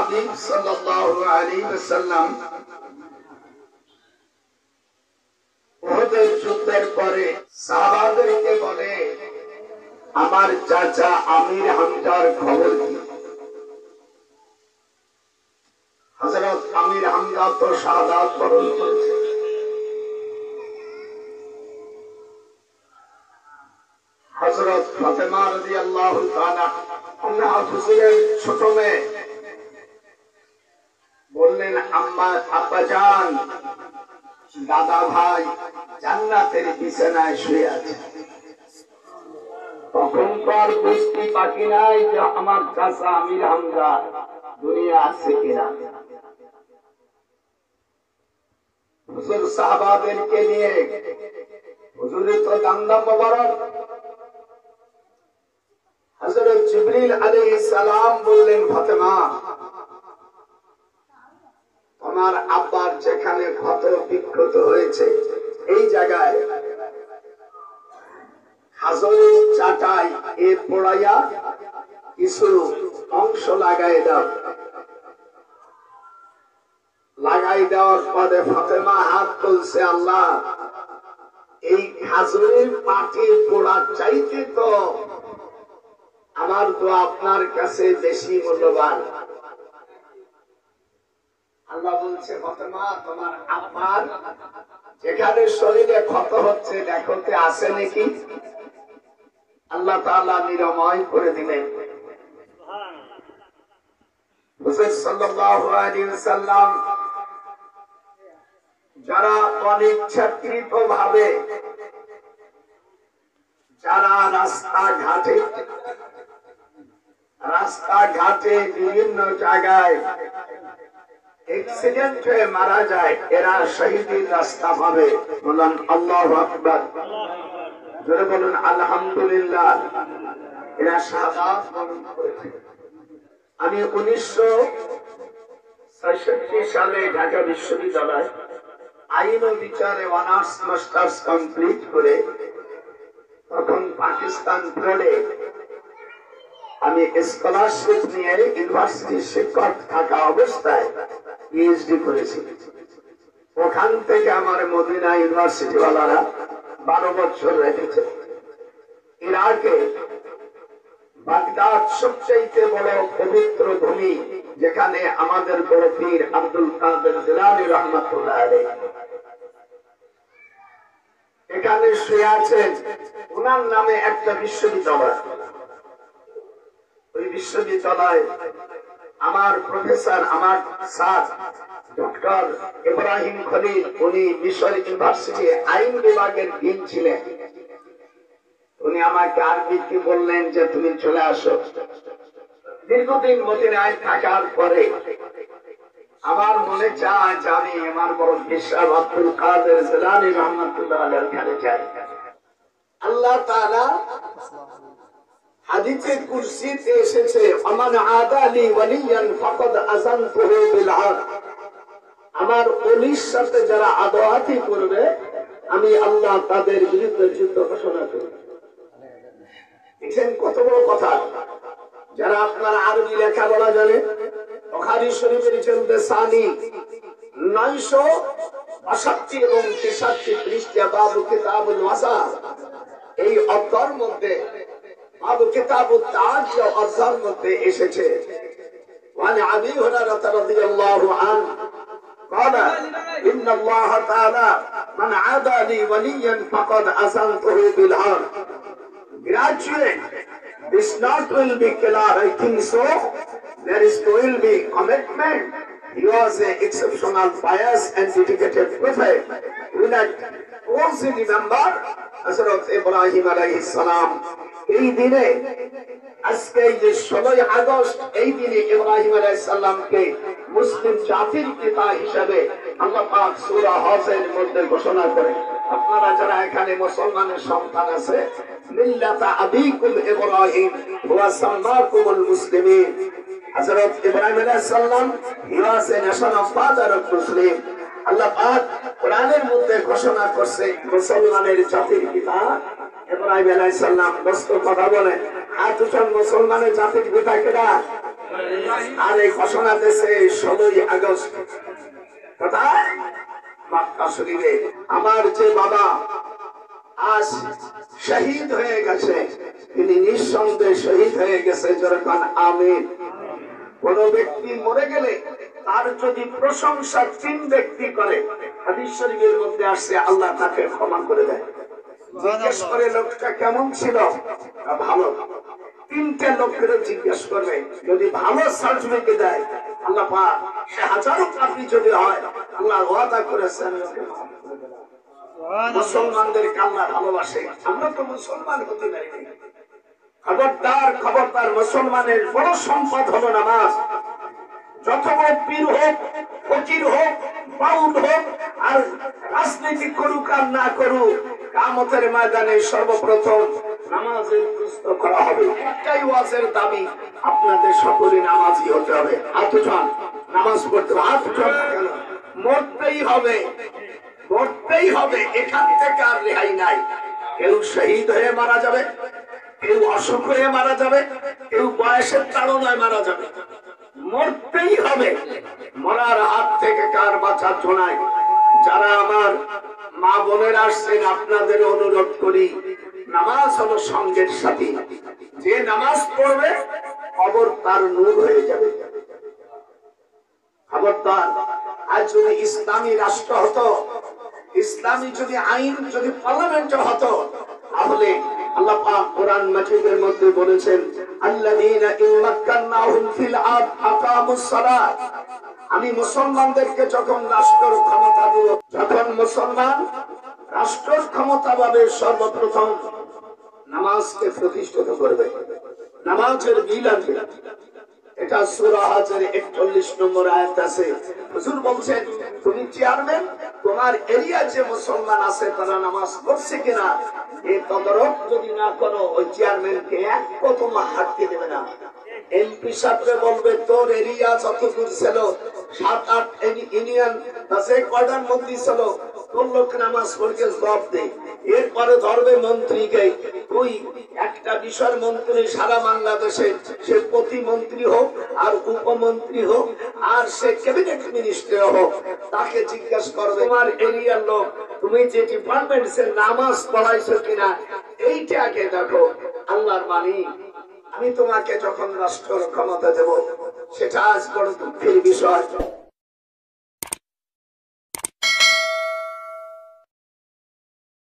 হাবিব সাল্লাল্লাহু আলাইহি ওয়াসাল্লাম উহুদের যুদ্ধের পরে সাহাবাদেরকে বলে, আমার চাচা আমির হামজার খবর কি? হযরত আমির হামজা তো শাহাদাত বরণ করেছে। হযরত ফাতেমা রাদিয়াল্লাহু তাআলা আনহা হুজুরের ছোট মেয়ে বললেন, আম্মা আব্বাজান, দাদা ভাই জান্নাতের বিছানায় শুয়ে আছে। তখন তো আর বুঝতে বাকি নাই যে আমার চাচা আমির হামজা দুনিয়া আছে কিনা। হুজুর সাহাবাদেরকে নিয়ে, হুজুরের তো দান্দা মোবারক, হযরত জিবরিল আলাইহিস সালাম বললেন, ফাতেমা, তোমার আব্বার যেখানে ক্ষত বিক্ষত হয়েছে এই জায়গায় হাজরের চাটাই এ পোড়াইয়া কিছু অংশ লাগাই দাও। লাগাই দেওয়ার পরে ফাতেমা হাত তুলছে, আল্লাহ, এই খাজুরের পাটি পোড়ার চাইতে তো আমার তো আপনার কাছে বেশি মূল্যবান। আল্লাহ বলছে, ফাতেমা, তোমার আব্বার যেখানে শরীরে ক্ষত হচ্ছে দেখতে আছে নাকি? আল্লাহ তাআলা নিরাময় করে দিলেন। হুজুর সাল্লাল্লাহু আলাইহি ওয়াসাল্লাম যারা অনিচ্ছাকৃত ভাবে যারা রাস্তাঘাটে বিভিন্ন জায়গায় অ্যাক্সিডেন্ট হয়ে মারা যায়, এরা শহীদের রাস্তা পাবে। বলুন আল্লাহু আকবার, জোরে বলুন আলহামদুলিল্লাহ। এরা শাহাদাত বরণ করেছে। আমি 1966 সালে ঢাকা বিশ্ববিদ্যালয় আইন ও বিচারে অনার্স মাস্টার্স কমপ্লিট করে তখন পাকিস্তান বোর্ডে আমি স্কলারশিপ নিয়ে ইউনিভার্সিটির শিক্ষক থাকা অবস্থায় পিএইচডি করেছি। ওখান থেকে আমার মদিনা ইউনিভার্সিটি ওয়ালারা 12 বছর রেখেছে। ইরাকে বাগদাদ সবচেয়ে বড় পবিত্র ভূমি, যেখানে আমাদের বড় পীর আব্দুল কাদের জিলানী রাহমাতুল্লাহ আলাইহি এখানে শুয়ে আছেন। ওনার নামে একটা বিশ্ববিদ্যালয়, ওই বিশ্ববিদ্যালয় আমার প্রফেসর, আমার স্যার ডক্টর ইব্রাহিম খলিল, উনি মিশর ইউনিভার্সিটি আইন বিভাগের ডিন ছিলেন। উনি আমাকে আরবিতে বললেন যে তুমি চলে আসো। দীর্ঘদিন মদিনায় থাকার পরে আমার মনে চায় যে আমি আমার বড় বিশ্বাস আব্দুল কাদের জিলানী রাহমাতুল্লাহ আলাইহির কাছে যাই। আল্লাহ তাআলা হাদিসে কুরসিতে এসেছে, আমান আদালি ওয়ালিয়ান ফাকাদ আযানতুহু বিল হক। আমার ওলির সাথে যারা আদাওয়াতি করবে আমি আল্লাহ তাদের বিরুদ্ধে যুদ্ধ ঘোষণা করব। দেখেন কত বড় কথা। যারা আপনার আরবি লেখাপড়া জানে, বুখারী শরীফের জলদে সানি 962 এবং 63 পৃষ্ঠা বাবু কিতাবুল ওয়াসা, এই অধ্যায়ের মধ্যে বাবু কিতাবুত তাজ অধ্যায়ের মধ্যে এসেছে, ওয়ান আবি হুরায়রা রাদিয়াল্লাহু আনহু قال إن الله تعالى من عادى لي وليا فقد أذنته بالحرب. Graduate, this not will be clear, I think so. There will be commitment. He was an exceptional, pious and dedicated prophet. We like also remember Hazrat Ibrahim alayhi salam. এই দিনে আজকে যে 16 আগস্ট, এই দিনে ইব্রাহিম আলাইহিস সালামকে মুসলিম জাতির পিতা হিসেবে আল্লাহ পাক সূরা হজের মধ্যে ঘোষণা করেন। আপনারা যারা এখানে মুসলমানের সন্তান আছে, মিল্লাতা আবিকুম ইব্রাহিম ওয়া সাম্মাকুমুল মুসলিমিন। হযরত ইব্রাহিম আলাইহিস সালাম he was a national father of Muslim. আল্লাহ পাক কোরআনের মধ্যে ঘোষণা করছে মুসলমানের জাতির পিতা ইব্রাহিম আলাইহিস সালাম। দোস্ত কথা বলে, আর দুজন মুসলমানের জাতির পিতা কেডা? আর এই ঘোষণা দেশে 16ই আগস্ট কোথায়? মক্কা শরীফে। আমার যে বাবা আজ শহীদ হয়ে গেছে, তিনি নিঃসন্দেহে শহীদ হয়ে গেছে, যেরকম আমিন। কোন ব্যক্তি মরে গেলে তার যদি প্রশংসা 3 ব্যক্তি করে, হাদিস শরীফের মধ্যে আসছে আল্লাহ তাকে ক্ষমা করে দেয়। জিজ্ঞেস করে লোকটা কেমন ছিল? ভালো। 3টে লোকের জিজ্ঞেস করবে, যদি ভালো সার্টিফিকেট দেয় আল্লাহ পাক, সে হাজারো পাপী যদি হয় আল্লাহ ওয়াদা করেছেন মুসলমানদের আল্লাহ ভালোবাসে। আমরা তো মুসলমান হতে পারি। খবরদার খবরদার, মুসলমানের বড় সম্পদ হলো নামাজ। যত বড় পীর হোক, ফকির হোক, বাউল হোক, আর রাজনীতি করুক আর না করুক, কিয়ামতের ময়দানে সর্বপ্রথম নামাজের প্রশ্ন করা হবে। একটাই ওয়াজের দাবি, আপনাদের সকলে নামাজি হতে হবে। হাত উঠান, নামাজ পড়তে হবে। হাত উঠান কেন? মরতেই হবে, মরতেই হবে, এখান থেকে আর রেহাই নাই। কেউ শহীদ হয়ে মারা যাবে, কেউ অসুখ হয়ে মারা যাবে, কেউ বয়সের তাড়নায় মারা যাবে, মরতেই হবে। মরার হাত থেকে কার বাঁচার জোনায়। যারা আমার মা বোনেরা আসছেন, আপনাদের অনুরোধ করি, নামাজ হলো সঙ্গের সাথী। যে নামাজ পড়বে কবর তার নূর হয়ে যাবে। খবরদার, আজ যদি ইসলামী রাষ্ট্র হতো, ইসলামী যদি আইন, যদি পার্লামেন্ট হতো, তাহলে আল্লাহ পাক কোরআন মাজিদের মধ্যে বলেছেন, আল্লাযীনা ইম্মাক্কানাহুম ফিল আরদ আকামুস সালাত। আমি মুসলমানদেরকে যখন রাষ্ট্রের ক্ষমতা দেব, যখন মুসলমান রাষ্ট্রের ক্ষমতা পাবে, সর্বপ্রথম নামাজকে প্রতিষ্ঠিত করবে, নামাজের বিল আনবে। এটা সূরা হজের 41 নম্বর আয়াত আছে। হুজুর বলছেন, তুমি চেয়ারম্যান, তোমার এরিয়া যে মুসলমান আছে তারা নামাজ পড়ছে কিনা এই তদারক যদি না করো, ওই চেয়ারম্যানকে এক কদম হাঁটতে দেবে না। এমপি সাহেবকে বলবে, তোর এরিয়া যতদূর ছিল, 7-8 ইউনিয়ন আছে, কয়টার মন্ত্রী ছিল, তোর লোক নামাজ পড়কে জবাব দে। এরপরে ধরবে মন্ত্রীকে, তুই একটা বিষয়ের মন্ত্রী সারা বাংলাদেশে, সে প্রতিমন্ত্রী হোক আর উপমন্ত্রী হোক আর সে ক্যাবিনেট মিনিস্টার হোক, তাকে জিজ্ঞাসা করবে, তোমার এরিয়ার লোক, তুমি যে ডিপার্টমেন্টে নামাজ পড়াইছো কিনা এইটা আগে দেখো। আল্লাহর বাণী, আমি তোমাকে যখন রাষ্ট্রের ক্ষমতা দেব, সেটা আজ বড় দুঃখের বিষয়।